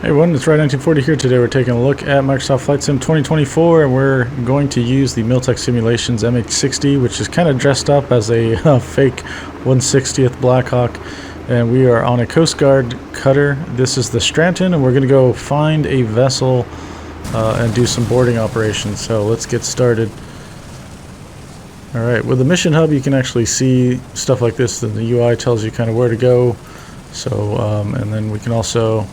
Hey everyone, it's Ride 1940 here. Today we're taking a look at Microsoft Flight Sim 2024 and we're going to use the Miltech Simulations MH-60, which is kind of dressed up as a fake 160th Blackhawk, and we are on a Coast Guard cutter. This is the Stratton, and we're going to go find a vessel and do some boarding operations. So let's get started. Alright, with the mission hub you can actually see stuff like this, and the UI tells you kind of where to go. So and then we can also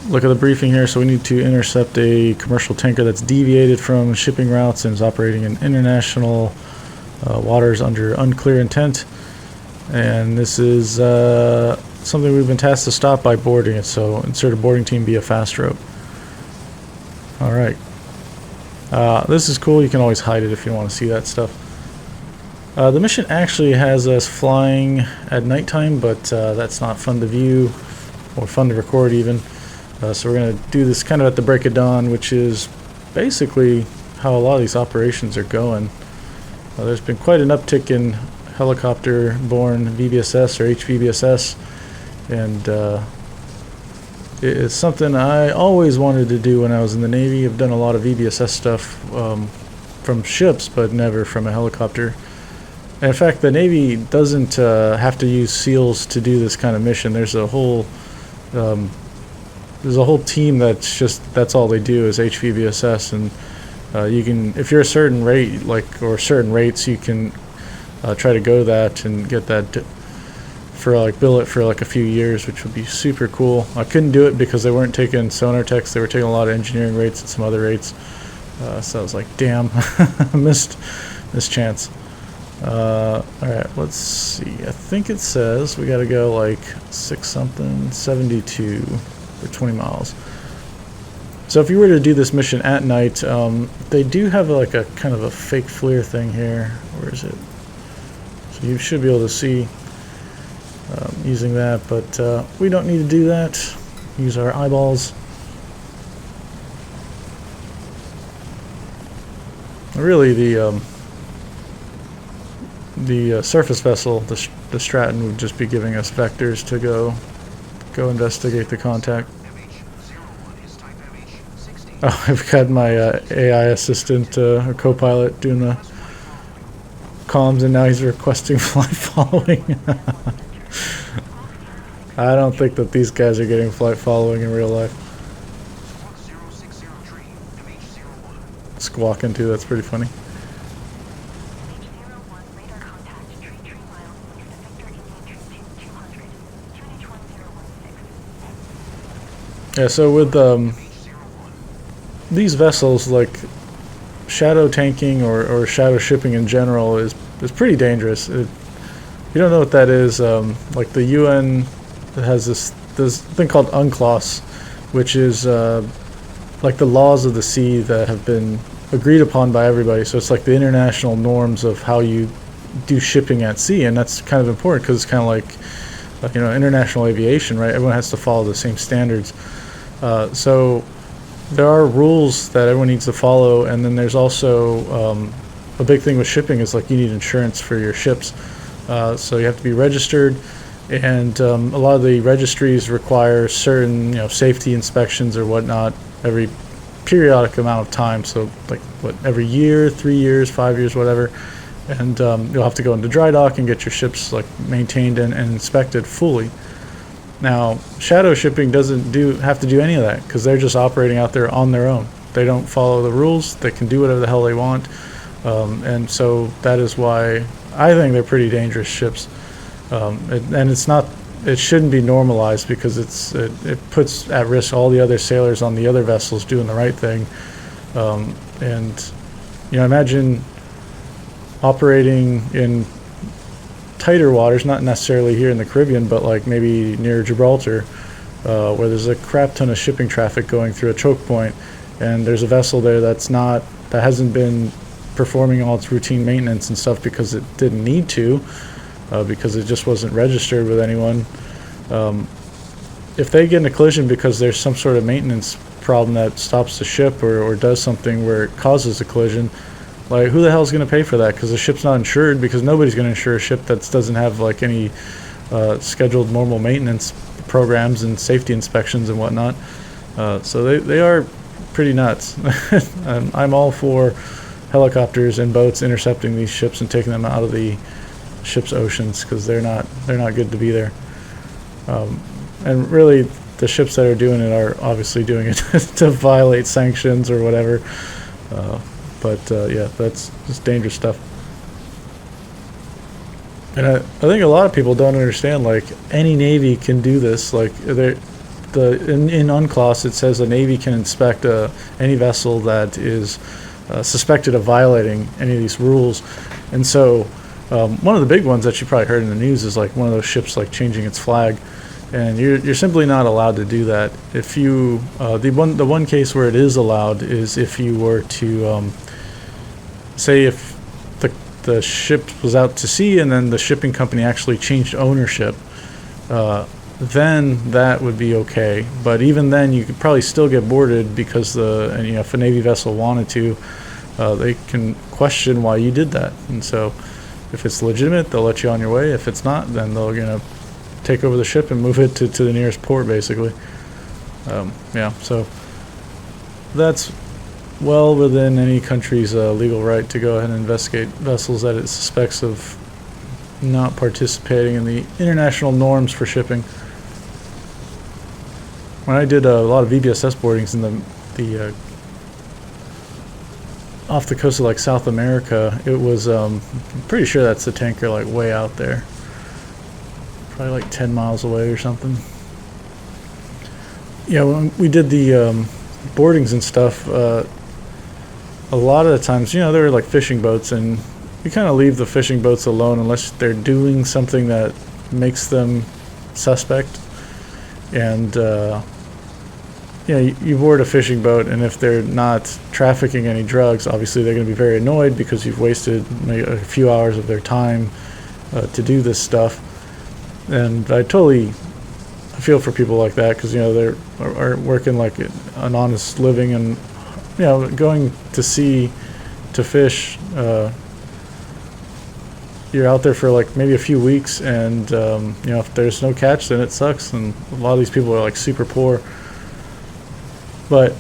look at the briefing here. So we need to intercept a commercial tanker that's deviated from shipping routes and is operating in international waters under unclear intent. And this is something we've been tasked to stop by boarding it. So insert a boarding team via fast rope. Alright. This is cool. You can always hide it if you want to see that stuff. The mission actually has us flying at nighttime, but that's not fun to view or fun to record even. So we're going to do this kind of at the break of dawn, which is basically how a lot of these operations are going. There's been quite an uptick in helicopter-borne VBSS or HVBSS, and it's something I always wanted to do when I was in the Navy. I've done a lot of VBSS stuff from ships, but never from a helicopter. And in fact, the Navy doesn't have to use SEALs to do this kind of mission. There's a whole team that's all they do is HVBSS, and you can, if you're a certain rate, or certain rates, you can try to go that and get that for bill it for a few years, which would be super cool. I couldn't do it because they weren't taking sonar techs. They were taking a lot of engineering rates and some other rates. So I was like, damn, missed this chance. Alright, let's see. I think it says we gotta go 72 for 20 miles. So if you were to do this mission at night, they do have a kind of a fake FLIR thing here. Where is it? So you should be able to see using that, but we don't need to do that. Use our eyeballs. Really, the surface vessel, the Stratton, would just be giving us vectors to go investigate the contact. Oh, I've got my AI assistant, or co-pilot, doing the comms, and now he's requesting flight following. I don't think that these guys are getting flight following in real life. Squawking too, that's pretty funny. Yeah, so with these vessels, shadow tanking or shadow shipping in general is pretty dangerous. If you don't know what that is, the UN has this thing called UNCLOS, which is the laws of the sea that have been agreed upon by everybody. So it's like the international norms of how you do shipping at sea, and that's kind of important because it's kind of like international aviation, right? Everyone has to follow the same standards. So there are rules that everyone needs to follow, and then there's also a big thing with shipping is you need insurance for your ships. So you have to be registered, and a lot of the registries require certain safety inspections or whatnot every periodic amount of time. So every year, 3 years, 5 years, whatever. And you'll have to go into dry dock and get your ships maintained and inspected fully. Now, shadow shipping doesn't have to do any of that because they're just operating out there on their own. They don't follow the rules. They can do whatever the hell they want, and so that is why I think they're pretty dangerous ships. And it's not. It shouldn't be normalized because it puts at risk all the other sailors on the other vessels doing the right thing. And imagine operating in tighter waters, not necessarily here in the Caribbean, but maybe near Gibraltar, where there's a crap ton of shipping traffic going through a choke point, and there's a vessel there that hasn't been performing all its routine maintenance and stuff because it didn't need to, because it just wasn't registered with anyone. If they get in a collision because there's some sort of maintenance problem that stops the ship or does something where it causes a collision, who the hell is going to pay for that? Because the ship's not insured, because nobody's going to insure a ship that doesn't have any scheduled normal maintenance programs and safety inspections and whatnot. So they are pretty nuts. I'm all for helicopters and boats intercepting these ships and taking them out of the ship's oceans, because they're not good to be there. And really, the ships that are doing it are obviously doing it to violate sanctions or whatever. Yeah, that's just dangerous stuff. And I think a lot of people don't understand, like, any Navy can do this. Like, in UNCLOS it says a Navy can inspect any vessel that is suspected of violating any of these rules. And so one of the big ones that you probably heard in the news is like one of those ships like changing its flag, and you're simply not allowed to do that. If you the one case where it is allowed is if you were to say if the ship was out to sea and then the shipping company actually changed ownership, then that would be okay. But even then, you could probably still get boarded, because if a Navy vessel wanted to, they can question why you did that. And so if it's legitimate, they'll let you on your way. If it's not, then they're take over the ship and move it to the nearest port, basically. Yeah, so that's well within any country's legal right to go ahead and investigate vessels that it suspects of not participating in the international norms for shipping. When I did a lot of VBSS boardings in the off the coast of like South America, it was I'm pretty sure that's the tanker like way out there, probably like 10 miles away or something. Yeah, when we did the boardings and stuff, a lot of the times, there were like fishing boats, and you kind of leave the fishing boats alone unless they're doing something that makes them suspect. And you board a fishing boat, and if they're not trafficking any drugs, obviously they're going to be very annoyed because you've wasted maybe a few hours of their time to do this stuff. And I totally feel for people like that, because they're are working like an honest living, and going to sea to fish. You're out there for like maybe a few weeks, and if there's no catch, then it sucks. And a lot of these people are like super poor. But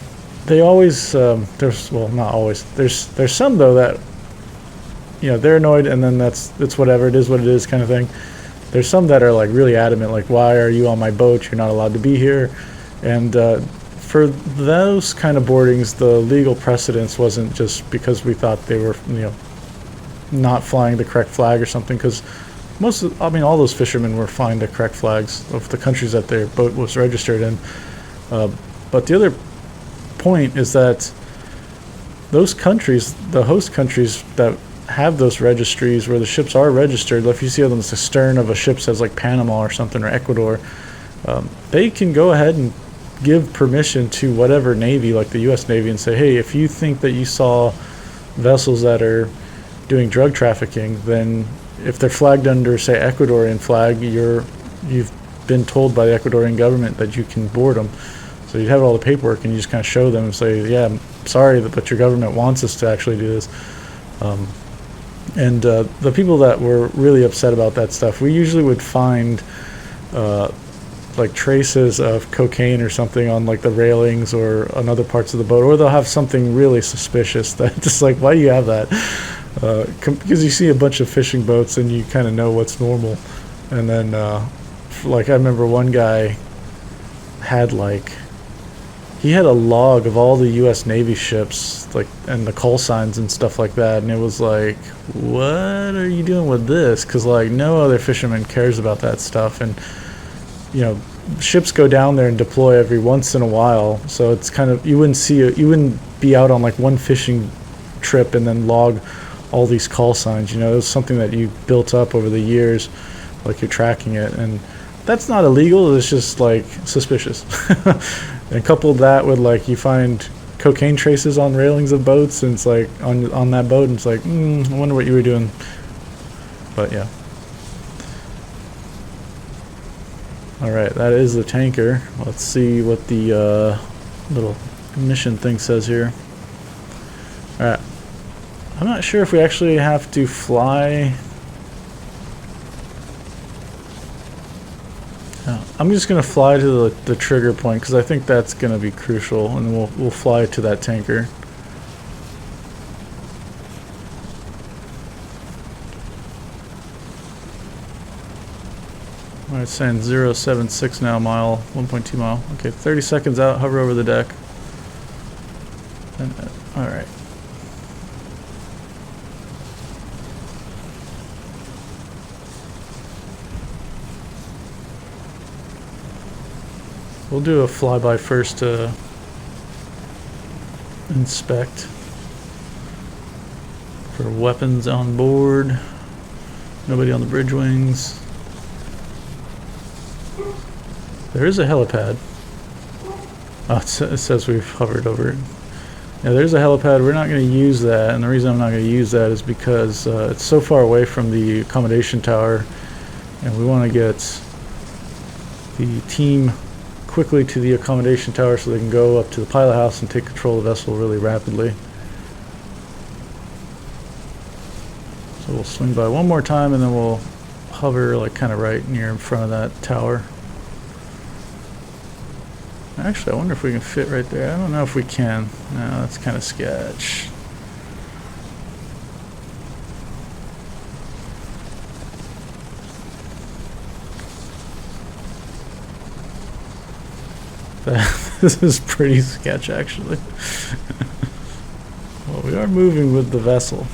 they always not always. There's some though that they're annoyed, and then it's whatever, it is what it is kind of thing. There's some that are like really adamant, like, why are you on my boat? You're not allowed to be here. And for those kind of boardings, the legal precedence wasn't just because we thought they were not flying the correct flag or something, because all those fishermen were flying the correct flags of the countries that their boat was registered in. But the other point is that those countries, the host countries that have those registries where the ships are registered, if you see them, the stern of a ship says like Panama or something, or Ecuador, they can go ahead and give permission to whatever Navy, like the U.S. Navy, and say, hey, if you think that you saw vessels that are doing drug trafficking, then if they're flagged under, say, Ecuadorian flag, you've been told by the Ecuadorian government that you can board them. So you have all the paperwork, and you just kind of show them and say, yeah, I'm sorry, but your government wants us to actually do this. And the people that were really upset about that stuff, we usually would find like traces of cocaine or something on like the railings or on other parts of the boat, or they'll have something really suspicious that just like, why do you have that? Because you see a bunch of fishing boats and you kind of know what's normal. And then like I remember one guy had he had a log of all the U.S. Navy ships, like, and the call signs and stuff like that, and it was like, what are you doing with this? Because like no other fisherman cares about that stuff. And ships go down there and deploy every once in a while, so it's kind of, you wouldn't be out on like one fishing trip and then log all these call signs. It was something that you built up over the years, like you're tracking it, and that's not illegal, it's just like suspicious. And coupled that with like you find cocaine traces on railings of boats, and it's like on that boat, and it's like, I wonder what you were doing. But yeah. Alright, that is the tanker. Let's see what the little mission thing says here. Alright. I'm not sure if we actually have to fly. Oh. I'm just gonna fly to the trigger point because I think that's gonna be crucial, and then we'll fly to that tanker. Alright, saying 076 now, mile, 1.2 mile. Okay, 30 seconds out, hover over the deck. Alright. We'll do a flyby first to inspect for weapons on board. Nobody on the bridge wings. There is a helipad. Oh, it says we've hovered over it. Yeah, there's a helipad. We're not going to use that, and the reason I'm not going to use that is because it's so far away from the accommodation tower, and we want to get the team quickly to the accommodation tower so they can go up to the pilot house and take control of the vessel really rapidly. So we'll swing by one more time, and then we'll hover like kind of right near in front of that tower. Actually, I wonder if we can fit right there. I don't know if we can. No, that's kind of sketch. This is pretty sketch, actually. Well, we are moving with the vessel.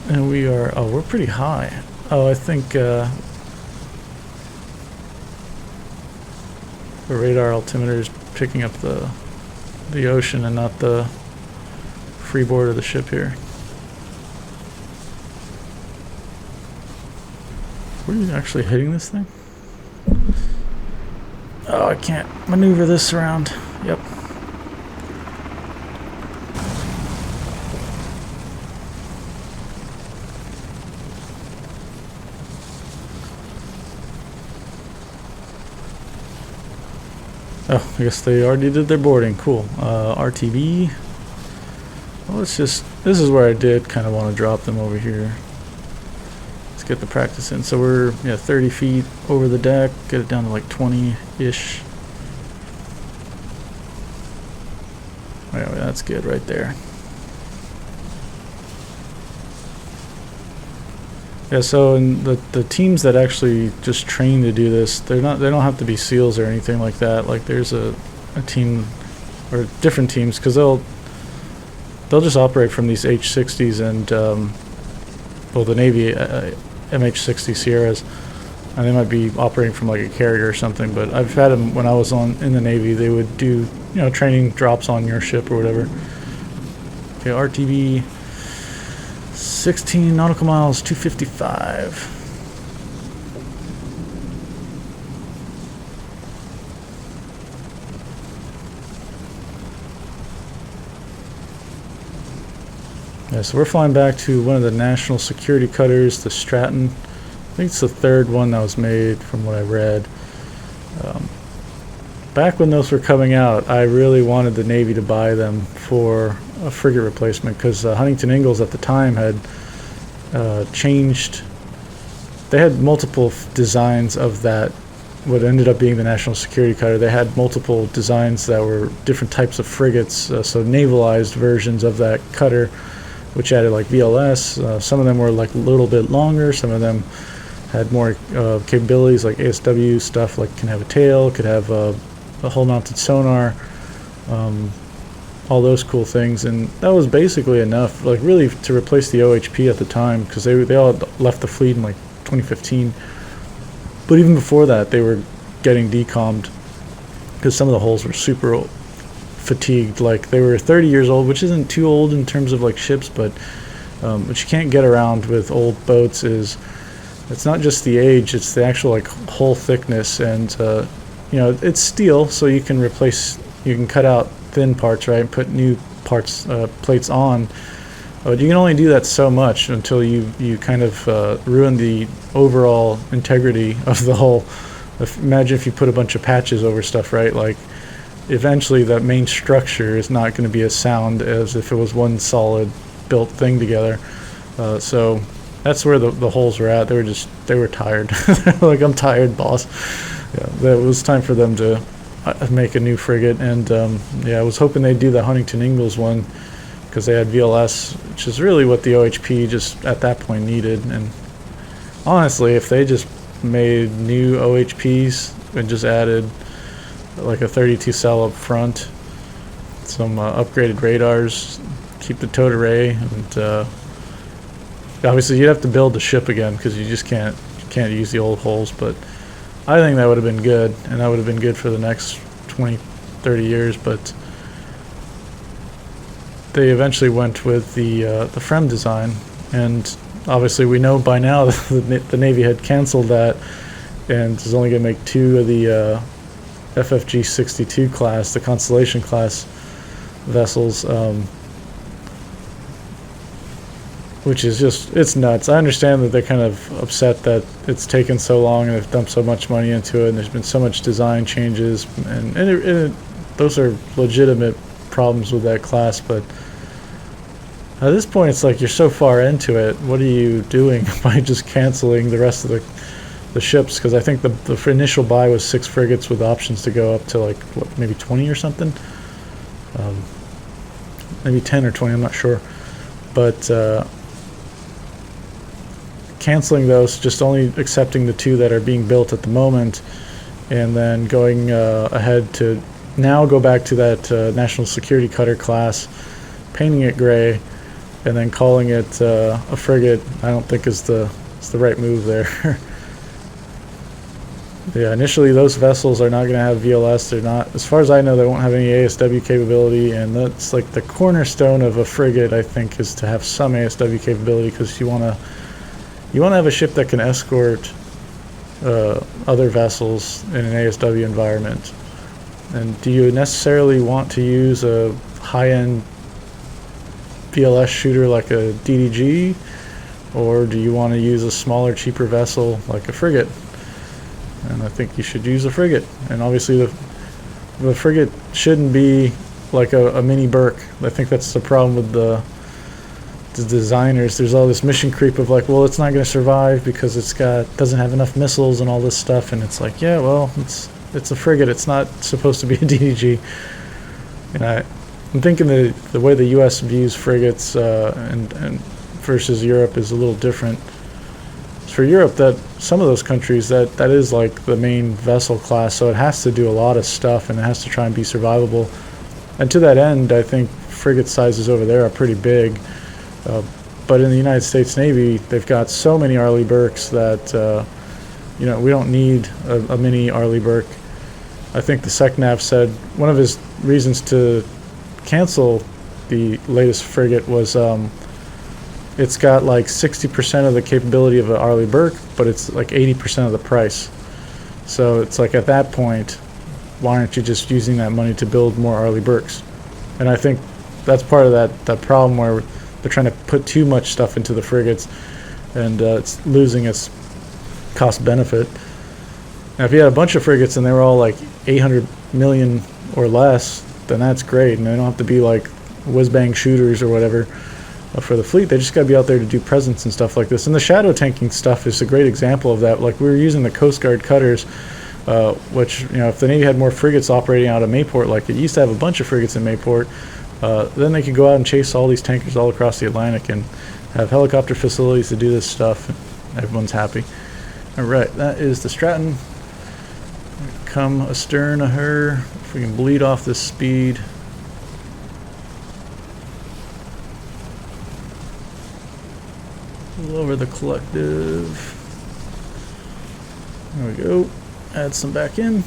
And we are... Oh, we're pretty high. Oh, I think... the radar altimeter is picking up the ocean and not the freeboard of the ship here. Were you actually hitting this thing? Oh, I can't maneuver this around. Yep. Oh, I guess they already did their boarding. Cool. RTB. Well, let's just... This is where I did kind of want to drop them over here. Let's get the practice in. So we're 30 feet over the deck. Get it down to like 20-ish. Anyway, that's good right there. Yeah, so in the teams that actually just train to do this, they don't have to be SEALs or anything like that. Like there's a team or different teams because they'll just operate from these H-60s and well, the Navy MH-60 Sierras, and they might be operating from like a carrier or something. But I've had them when I was in the Navy. They would do training drops on your ship or whatever. Okay, RTB. 16 nautical miles, 255. Yeah, so we're flying back to one of the national security cutters, the Stratton. I think it's the third one that was made from what I read. Back when those were coming out, I really wanted the Navy to buy them for a frigate replacement because Huntington Ingalls at the time had changed. They had multiple designs of that, what ended up being the national security cutter. They had multiple designs that were different types of frigates, so navalized versions of that cutter, which added like VLS. Some of them were like a little bit longer. Some of them had more capabilities like ASW stuff, like can have a tail, could have a hull mounted sonar, all those cool things. And that was basically enough, like really to replace the OHP at the time, because they all left the fleet in like 2015. But even before that, they were getting decommed because some of the hulls were super fatigued. Like they were 30 years old, which isn't too old in terms of like ships, but what you can't get around with old boats is it's not just the age, it's the actual like hull thickness. And it's steel, so you can cut out thin parts, right, and put new parts, plates on. But you can only do that so much until you kind of ruin the overall integrity of the hull. Imagine if you put a bunch of patches over stuff, right? Like eventually that main structure is not going to be as sound as if it was one solid built thing together. So that's where the holes were at. They were tired. Like, I'm tired, boss. Yeah, it was time for them to make a new frigate, and yeah, I was hoping they'd do the Huntington Ingalls one, because they had VLS, which is really what the OHP just at that point needed. And honestly, if they just made new OHPs and just added like a 32 cell up front, some upgraded radars, keep the towed array, and obviously you'd have to build the ship again because you just can't use the old holes, but I think that would have been good, and that would have been good for the next 20, 30 years, but they eventually went with the FREM design, and obviously we know by now that the Navy had canceled that and is only going to make 2 of the FFG 62 class, the Constellation class vessels, which is just, it's nuts. I understand that they're kind of upset that it's taken so long and they've dumped so much money into it, and there's been so much design changes, and those are legitimate problems with that class, but at this point it's like you're so far into it, what are you doing by just canceling the rest of the ships? Because I think the initial buy was 6 frigates with options to go up to like, what, maybe 20 or something, maybe 10 or 20, I'm not sure, but canceling those, just only accepting the 2 that are being built at the moment, and then going ahead to now go back to that National Security Cutter class, painting it gray, and then calling it a frigate, I don't think is the right move there. Yeah, initially those vessels are not going to have VLS. They're not, as far as I know, they won't have any ASW capability, and that's like the cornerstone of a frigate, I think, is to have some ASW capability, because you want to have a ship that can escort other vessels in an ASW environment. And do you necessarily want to use a high-end VLS shooter like a DDG, or do you want to use a smaller, cheaper vessel like a frigate? And I think you should use a frigate. And obviously the frigate shouldn't be like a mini Burke. I think that's the problem with the designers. There's all this mission creep of like, well, it's not going to survive because doesn't have enough missiles and all this stuff, and it's like, yeah, well, it's a frigate, it's not supposed to be a DDG. And I'm thinking the way the US views frigates and versus Europe is a little different. For Europe, that some of those countries, that is like the main vessel class, so it has to do a lot of stuff and it has to try and be survivable. And to that end, I think frigate sizes over there are pretty big. But in the United States Navy, they've got so many Arleigh Burkes that we don't need a mini Arleigh Burke. I think the SecNav said one of his reasons to cancel the latest frigate was it's got like 60% of the capability of an Arleigh Burke, but it's like 80% of the price. So it's like, at that point, why aren't you just using that money to build more Arleigh Burkes? And I think that's part of that problem where they're trying to put too much stuff into the frigates, and it's losing its cost benefit. Now, if you had a bunch of frigates and they were all like 800 million or less, then that's great, and they don't have to be like whiz-bang shooters or whatever for the fleet. They just got to be out there to do presence and stuff like this. And the shadow tanking stuff is a great example of that. Like, we were using the Coast Guard cutters, which, if the Navy had more frigates operating out of Mayport, like it used to have a bunch of frigates in Mayport, then they could go out and chase all these tankers all across the Atlantic and have helicopter facilities to do this stuff. Everyone's happy. All right, that is the Stratton. Come astern of her. If we can bleed off this speed. Lower the collective. There we go. Add some back in.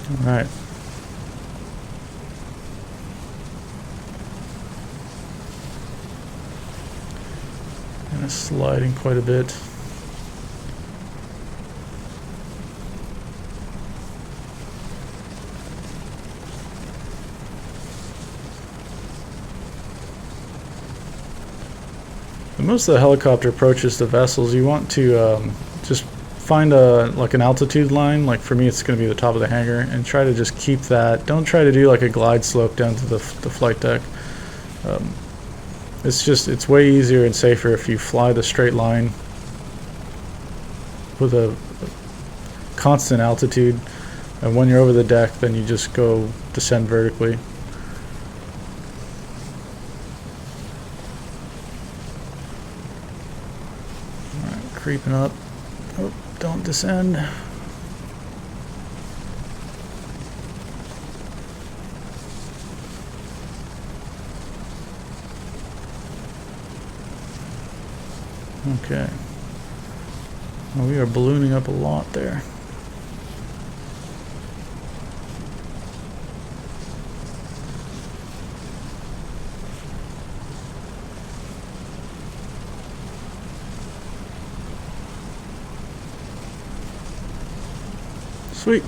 All right. Kind of sliding quite a bit. Most of the helicopter approaches to vessels, you want to just find a like an altitude line. Like for me, it's going to be the top of the hangar, and try to just keep that. Don't try to do like a glide slope down to the flight deck. It's way easier and safer if you fly the straight line with a constant altitude, and when you're over the deck, then you just go descend vertically. Alright, creeping up. Oh, don't descend. Okay. Well, we are ballooning up a lot there. Sweet.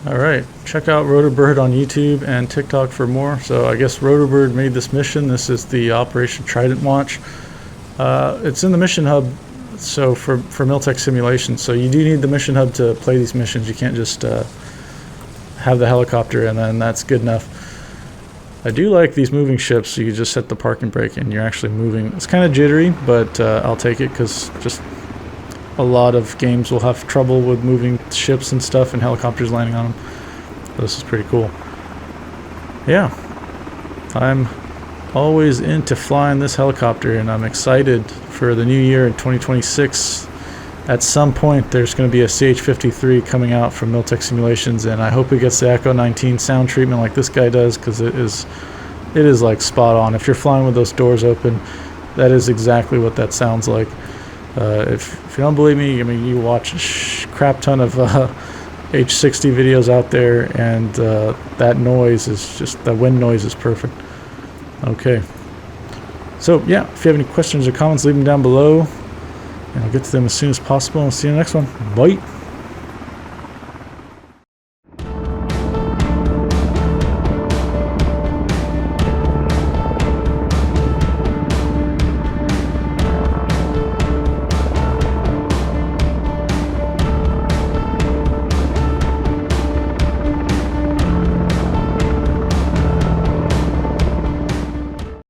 Alright, check out Rotorbird on YouTube and TikTok for more. So I guess Rotorbird made this mission. This is the Operation Trident launch. It's in the mission hub, so for Miltech Simulations. So you do need the mission hub to play these missions. You can't just have the helicopter and then that's good enough. I do like these moving ships, so you just set the park and brake and you're actually moving. It's kind of jittery, but I'll take it because just a lot of games will have trouble with moving ships and stuff and helicopters landing on them. This is pretty cool. Yeah, I'm always into flying this helicopter, and I'm excited for the new year in 2026. At some point there's going to be a CH-53 coming out from Miltech Simulations, and I hope it gets the Echo 19 sound treatment like this guy does, because it is like spot on. If you're flying with those doors open, that is exactly what that sounds like. If you don't believe me, I mean, you watch a crap ton of H60 videos out there, and that noise is just, that wind noise is perfect. Okay. So, yeah, if you have any questions or comments, leave them down below, and I'll get to them as soon as possible. I'll see you in the next one. Bye.